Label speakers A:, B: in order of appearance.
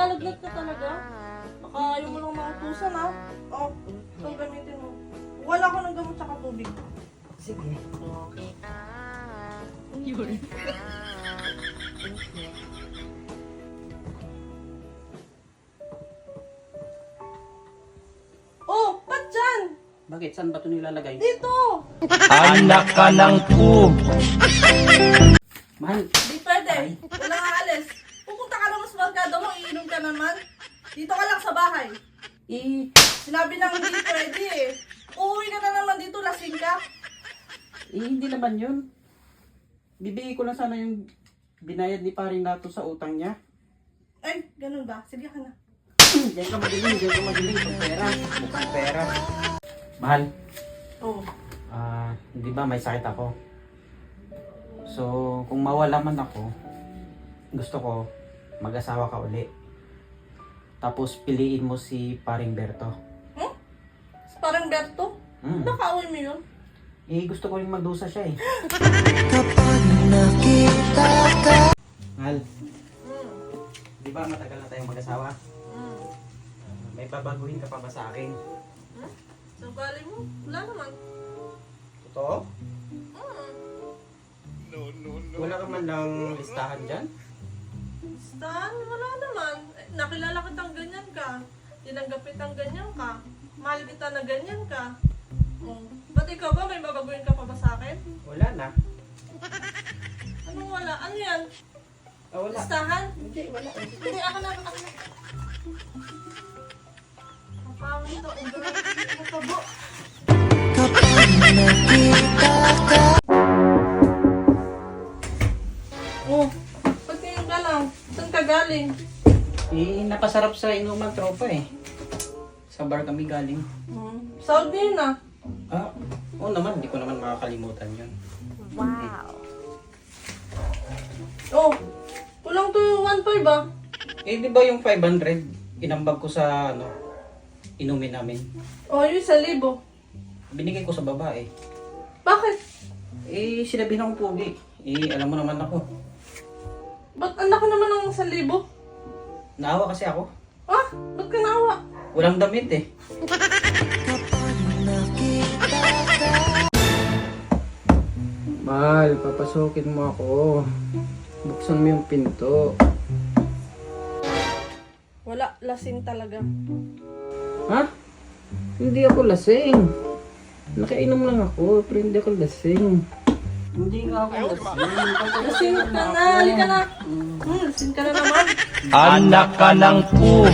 A: nilalagnat ka talaga? Baka ayaw mo lang mga tusan, ha? O, itong gamitin mo. Wala ko ng gamot tsaka tubig.
B: Sige.
A: Yun. Oh, ba't dyan?
B: Bakit? Saan ba ito nilalagay?
A: Dito!
C: Anak ka ng po.
B: Mahal.
A: Di pwede. Wala nga alis. Pupunta ka lang sa barkada mo, iinom ka naman. Dito ka lang sa bahay. Sinabi nang hindi pwede eh. Uuwi ka na naman dito, lasing ka.
B: Hindi naman yun. Bibigay ko lang sana yung binayad ni paring Nato sa utang niya.
A: Ay, ganun ba? Sige ka na.
B: Diyan ka magaling, diyan ka magaling. Itong pera. Itong pera. Mahal.
A: Oo.
B: Di ba may sakit ako? So, kung mawala man ako, gusto ko mag-asawa ka uli. Tapos piliin mo si paring Berto.
A: Hmm? Parang Berto? Nakauwi mo yun?
B: Gusto ko rin magdusa siya eh. Mahal, di ba matagal na tayong mag-asawa? May babaguhin ka pa ba sa akin?
A: Sa galing mo? Wala naman.
B: Totoo? Wala ka man lang listahan dyan?
A: Stan, wala naman. Eh, nakilala kitang ganyan ka. Tinanggap kitang ganyan ka. Mahal kita na ganyan ka. Oh. Ba't ikaw ba? May babaguhin ka pa ba sa akin?
B: Wala na.
A: Anong wala? Ano yan?
B: Wala.
A: Listahan?
B: Hindi, wala.
A: Hindi, ako na. Kapawin ito. Ang gano'n. Matabo. Oh, ba't ngayon ka lang? Saan ka galing?
B: Napasarap sa inuman tropa eh. Sa bar kami galing.
A: Saudi na.
B: Oo naman, hindi ko naman makakalimutan yun.
A: Oh, kulang to 1.5 ba?
B: Di ba yung 500, inambag ko sa inumin namin.
A: Oh, yung 1,000.
B: Binigay ko sa babae.
A: Bakit?
B: Sinabihan ko pogi. Alam mo naman ako.
A: Ba't anak ko naman ng 1,000?
B: Naawa kasi ako.
A: Ah, ba't ka naawa?
B: Walang damit eh. Mahal, papasukin mo ako. Buksan mo yung pinto.
A: Wala, lasing talaga.
B: Ha? Hindi ako lasing. Nakainom lang ako, pero hindi ako lasing. Hindi nga ako lasing.
A: Lasing ka na, halika na. Lasing ka na naman.
C: Anak ka ng po.